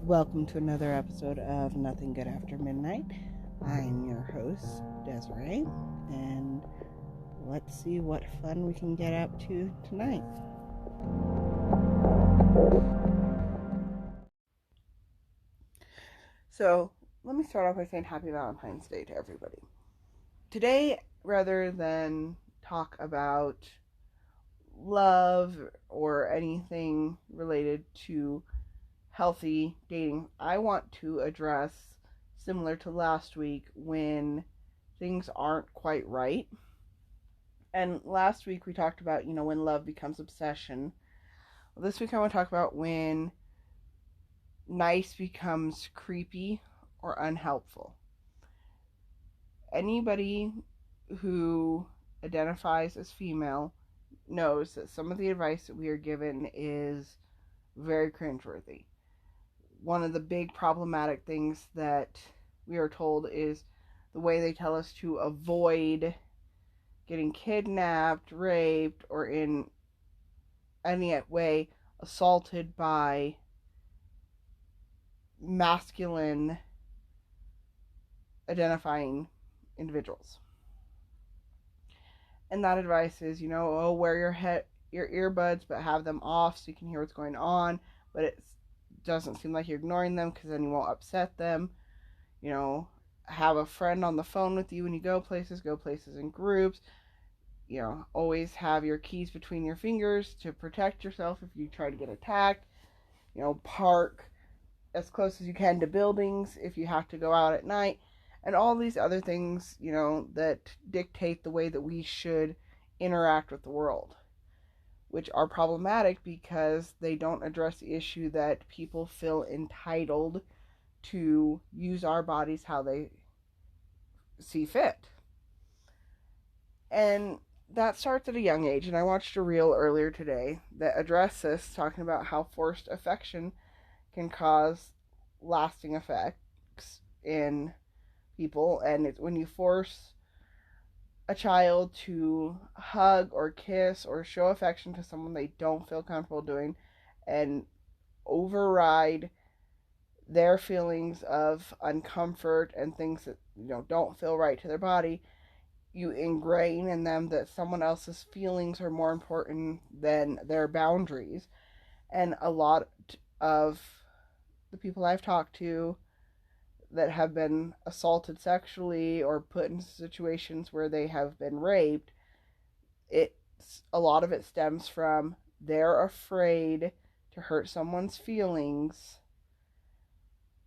Welcome to another episode of Nothing Good After Midnight. I'm your host, Desiree, and let's see what fun we can get up to tonight. So, let me start off by saying Happy Valentine's Day to everybody. Today, rather than talk about love or anything related to healthy dating, I want to address, similar to last week, when things aren't quite right. And last week we talked about, when love becomes obsession. Well, this week I want to talk about when nice becomes creepy or unhelpful. Anybody who identifies as female knows that some of the advice that we are given is very cringeworthy. One of the big problematic things that we are told is the way they tell us to avoid getting kidnapped, raped, or in any way assaulted by masculine identifying individuals. And that advice is, wear your earbuds, but have them off so you can hear what's going on, but it doesn't seem like you're ignoring them because then you won't upset them. Have a friend on the phone with you when you go places in groups. Always have your keys between your fingers to protect yourself if you try to get attacked. Park as close as you can to buildings if you have to go out at night. And all these other things, that dictate the way that we should interact with the world, which are problematic because they don't address the issue that people feel entitled to use our bodies how they see fit. And that starts at a young age, and I watched a reel earlier today that addressed this, talking about how forced affection can cause lasting effects in people. And it's when you force a child to hug or kiss or show affection to someone they don't feel comfortable doing and override their feelings of uncomfort and things that don't feel right to their body, you ingrain in them that someone else's feelings are more important than their boundaries. And a lot of the people I've talked to that have been assaulted sexually or put in situations where they have been raped, a lot of it stems from they're afraid to hurt someone's feelings,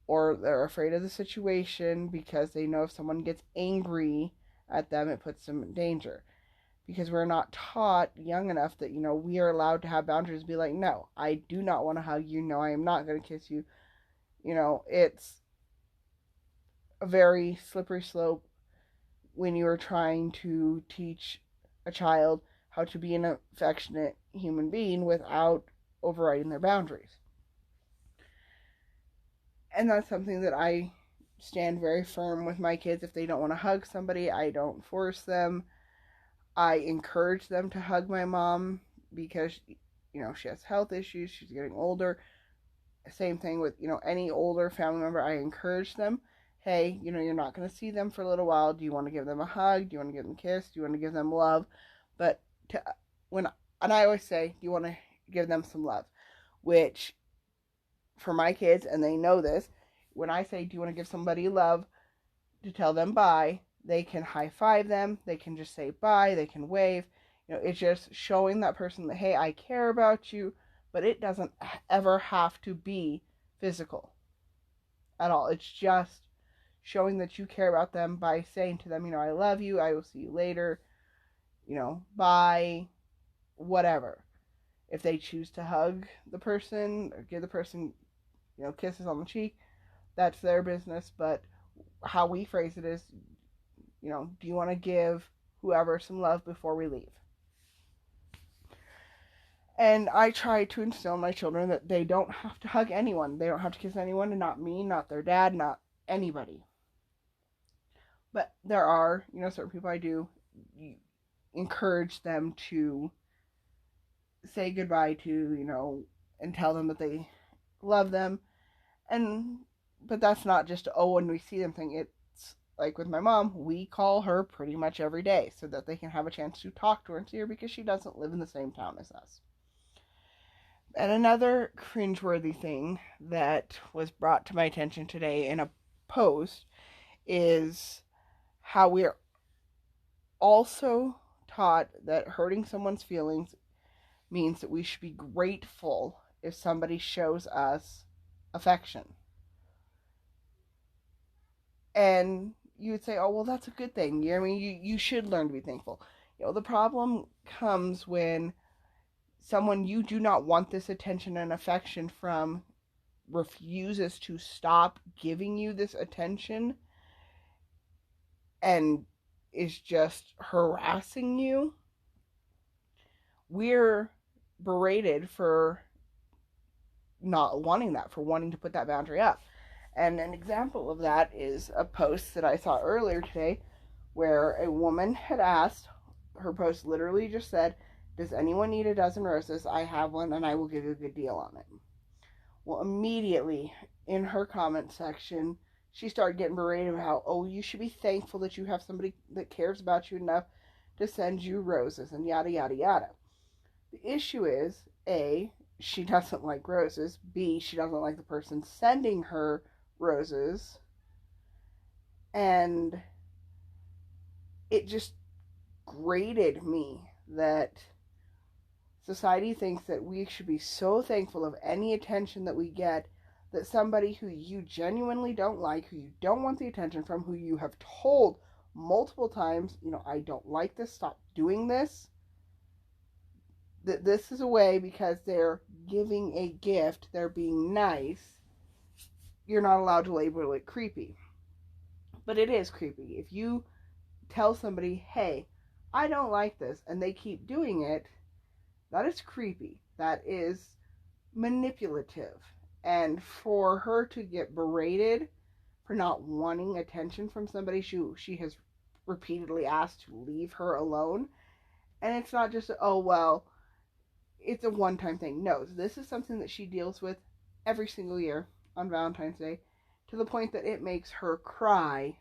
or they're afraid of the situation because they know if someone gets angry at them, it puts them in danger. Because we're not taught young enough that, we are allowed to have boundaries, be like, no, I do not want to hug you. No, I am not going to kiss you. It's a very slippery slope when you are trying to teach a child how to be an affectionate human being without overriding their boundaries. And that's something that I stand very firm with my kids. If they don't want to hug somebody, I don't force them. I encourage them to hug my mom because, she has health issues. She's getting older. Same thing with, any older family member. I encourage them. Hey, you're not going to see them for a little while. Do you want to give them a hug? Do you want to give them a kiss? Do you want to give them love? But and I always say, do you want to give them some love? Which, for my kids, and they know this, when I say, do you want to give somebody love, to tell them bye, they can high five them, they can just say bye, they can wave. It's just showing that person that, hey, I care about you, but it doesn't ever have to be physical at all. It's just showing that you care about them by saying to them, I love you, I will see you later, bye, whatever. If they choose to hug the person or give the person, kisses on the cheek, that's their business. But how we phrase it is, do you want to give whoever some love before we leave? And I try to instill in my children that they don't have to hug anyone. They don't have to kiss anyone, and not me, not their dad, not anybody. But there are, certain people I do encourage them to say goodbye to, and tell them that they love them. But that's not just, oh, when we see them thing. It's like with my mom, we call her pretty much every day so that they can have a chance to talk to her and see her because she doesn't live in the same town as us. And another cringeworthy thing that was brought to my attention today in a post is how we're also taught that hurting someone's feelings means that we should be grateful if somebody shows us affection. And you would say, oh, well, that's a good thing. You should learn to be thankful. The problem comes when someone you do not want this attention and affection from refuses to stop giving you this attention and is just harassing you. We're berated for not wanting that, for wanting to put that boundary up. And an example of that is a post that I saw earlier today where a woman had asked, her post literally just said, does anyone need a dozen roses? I have one and I will give you a good deal on it. Well, immediately in her comment section, she started getting berated about how, oh, you should be thankful that you have somebody that cares about you enough to send you roses and yada, yada, yada. The issue is, A, she doesn't like roses. B, she doesn't like the person sending her roses. And it just grated me that society thinks that we should be so thankful of any attention that we get, that somebody who you genuinely don't like, who you don't want the attention from, who you have told multiple times, I don't like this, stop doing this, that this is a way because they're giving a gift, they're being nice, you're not allowed to label it creepy. But it is creepy. If you tell somebody, hey, I don't like this, and they keep doing it, that is creepy. That is manipulative. And for her to get berated for not wanting attention from somebody she has repeatedly asked to leave her alone. And it's not just, oh, well, it's a one-time thing. No, this is something that she deals with every single year on Valentine's Day, to the point that it makes her cry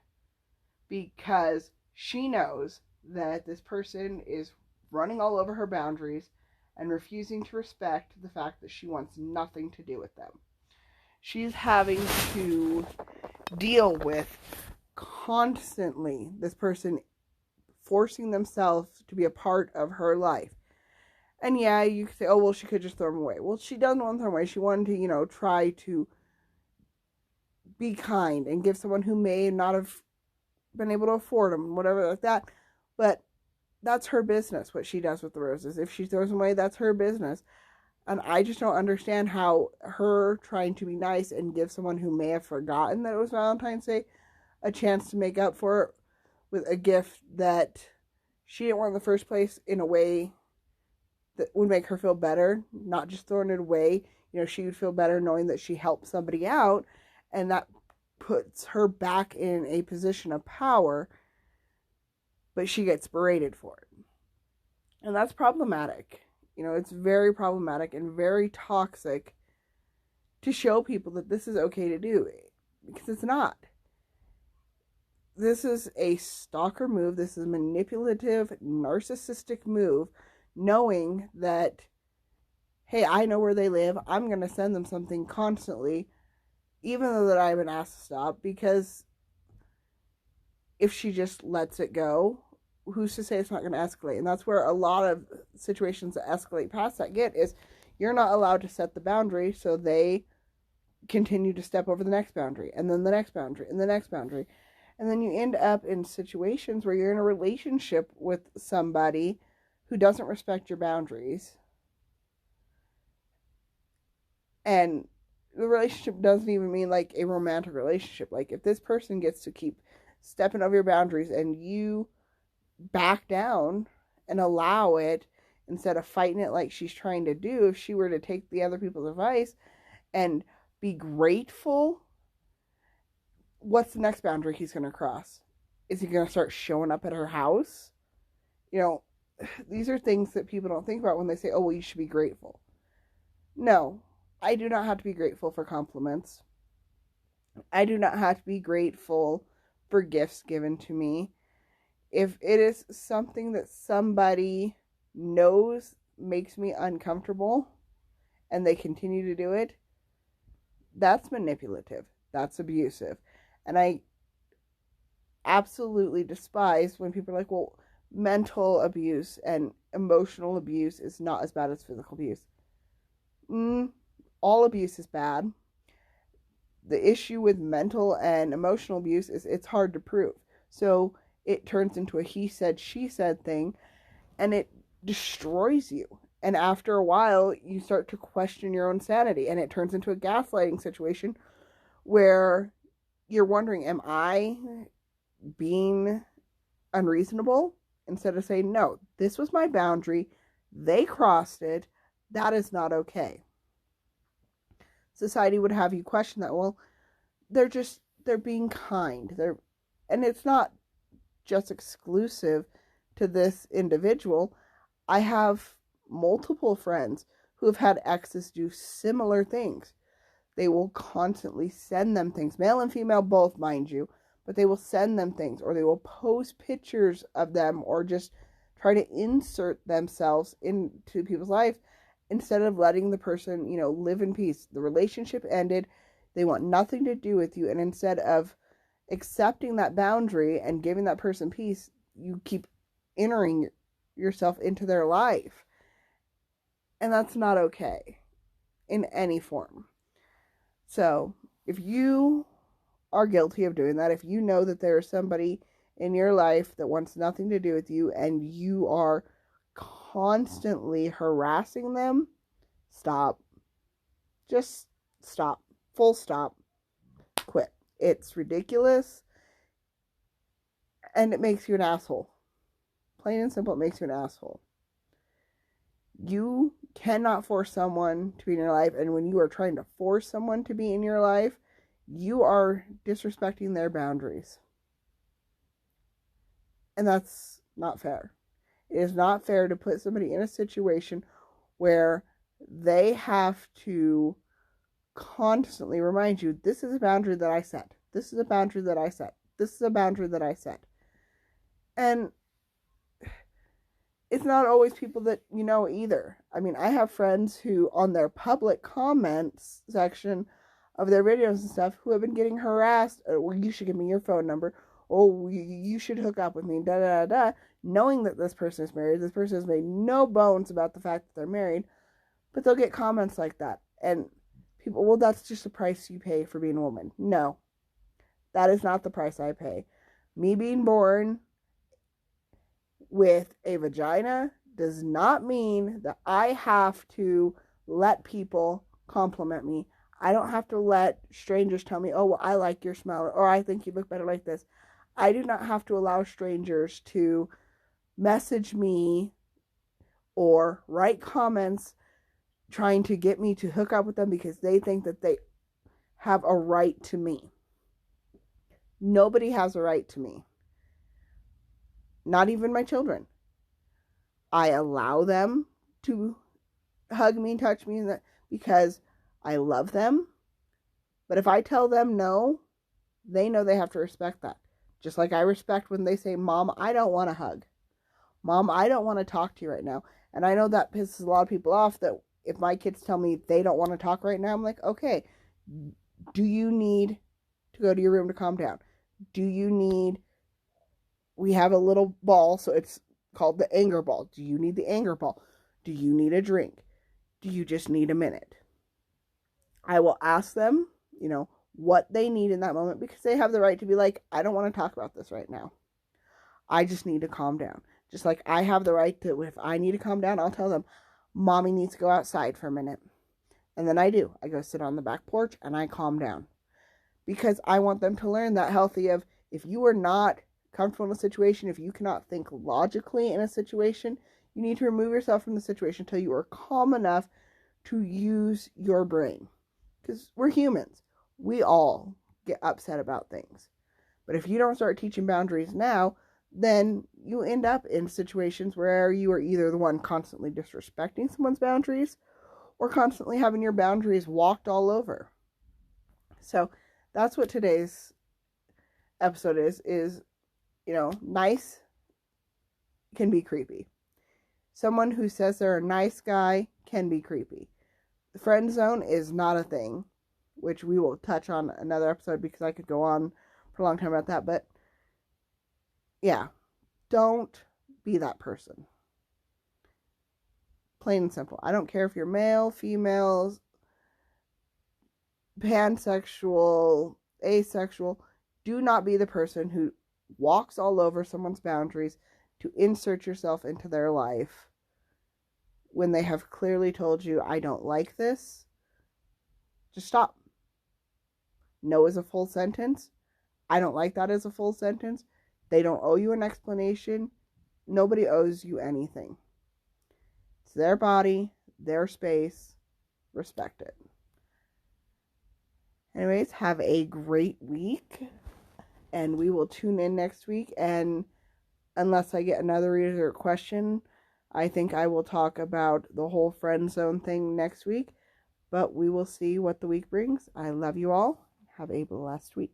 because she knows that this person is running all over her boundaries and refusing to respect the fact that she wants nothing to do with them. She's having to deal with constantly this person forcing themselves to be a part of her life. And yeah, you could say, oh, well, she could just throw them away. Well, she doesn't want to throw them away. She wanted to, try to be kind and give someone who may not have been able to afford them, whatever like that. But that's her business, what she does with the roses. If she throws them away, that's her business. And I just don't understand how her trying to be nice and give someone who may have forgotten that it was Valentine's Day a chance to make up for it with a gift that she didn't want in the first place, in a way that would make her feel better, not just throwing it away. She would feel better knowing that she helped somebody out, and that puts her back in a position of power, but she gets berated for it. And that's problematic. It's very problematic and very toxic to show people that this is okay to do, because it's not. This is a stalker move. This is a manipulative, narcissistic move, knowing that, hey, I know where they live. I'm going to send them something constantly, even though that I've been asked to stop, because if she just lets it go, who's to say it's not going to escalate? And that's where a lot of situations that escalate past that is you're not allowed to set the boundary, so they continue to step over the next boundary, and then the next boundary, and the next boundary. And then you end up in situations where you're in a relationship with somebody who doesn't respect your boundaries. And the relationship doesn't even mean like a romantic relationship. Like, if this person gets to keep stepping over your boundaries and you back down and allow it instead of fighting it like she's trying to do, if she were to take the other people's advice and be grateful, what's the next boundary he's going to cross? Is he going to start showing up at her house? These are things that people don't think about when they say, oh, well, you should be grateful. No, I do not have to be grateful for compliments. I do not have to be grateful for gifts given to me. If it is something that somebody knows makes me uncomfortable and they continue to do it, that's manipulative. That's abusive. And I absolutely despise when people are like, well, mental abuse and emotional abuse is not as bad as physical abuse. All abuse is bad. The issue with mental and emotional abuse is it's hard to prove. So it turns into a he said, she said thing, and it destroys you. And after a while, you start to question your own sanity, and it turns into a gaslighting situation where you're wondering, am I being unreasonable? Instead of saying, no, this was my boundary, they crossed it, that is not okay. Society would have you question that. Well, they're being kind. And it's not just exclusive to this individual. I have multiple friends who have had exes do similar things. They will constantly send them things, male and female both, mind you, but they will send them things, or they will post pictures of them, or just try to insert themselves into people's lives instead of letting the person, live in peace. The relationship ended. They want nothing to do with you. And instead of accepting that boundary and giving that person peace, you keep entering yourself into their life. And that's not okay in any form. So if you are guilty of doing that, if you know that there is somebody in your life that wants nothing to do with you and you are constantly harassing them, stop. Just stop. Full stop. Quit. It's ridiculous. And it makes you an asshole. Plain and simple, it makes you an asshole. You cannot force someone to be in your life, and when you are trying to force someone to be in your life, you are disrespecting their boundaries. And that's not fair. It is not fair to put somebody in a situation where they have to constantly remind you, this is a boundary that I set. This is a boundary that I set. This is a boundary that I set. And it's not always people that you know either. I mean, I have friends who, on their public comments section of their videos and stuff, who have been getting harassed. Well, you should give me your phone number. Oh, you should hook up with me. Da da da. Knowing that this person is married, this person has made no bones about the fact that they're married, but they'll get comments like that. And people, well, that's just the price you pay for being a woman. No, that is not the price I pay. Me being born with a vagina does not mean that I have to let people compliment me. I don't have to let strangers tell me, oh, well, I like your smell, or I think you look better like this. I do not have to allow strangers to message me or write comments trying to get me to hook up with them because they think that they have a right to me. Nobody has a right to me. Not even my children. I allow them to hug me and touch me because I love them. But if I tell them no, they know they have to respect that. Just like I respect when they say, Mom, I don't want to hug. Mom, I don't want to talk to you right now. And I know that pisses a lot of people off, that if my kids tell me they don't want to talk right now, I'm like, okay, do you need to go to your room to calm down? Do you need, we have a little ball, so it's called the anger ball. Do you need the anger ball? Do you need a drink? Do you just need a minute? I will ask them, what they need in that moment, because they have the right to be like, I don't want to talk about this right now. I just need to calm down. Just like I have the right to, if I need to calm down, I'll tell them, Mommy needs to go outside for a minute. And then I do. I go sit on the back porch and I calm down. Because I want them to learn that healthy of, if you are not comfortable in a situation, if you cannot think logically in a situation, you need to remove yourself from the situation until you are calm enough to use your brain. Because we're humans. We all get upset about things. But if you don't start teaching boundaries now, then you end up in situations where you are either the one constantly disrespecting someone's boundaries or constantly having your boundaries walked all over. So That's what today's episode is, nice can be creepy. Someone who says they're a nice guy can be creepy. The friend zone is not a thing, which we will touch on another episode because I could go on for a long time about that. But yeah, don't be that person. Plain and simple. I don't care if you're male, female, pansexual, asexual. Do not be the person who walks all over someone's boundaries to insert yourself into their life when they have clearly told you, I don't like this. Just stop. No is a full sentence. I don't like that as a full sentence. They don't owe you an explanation. Nobody owes you anything. It's their body, their space. Respect it. Anyways, have a great week. And we will tune in next week. And unless I get another reader question, I think I will talk about the whole friend zone thing next week. But we will see what the week brings. I love you all. Have a blessed week.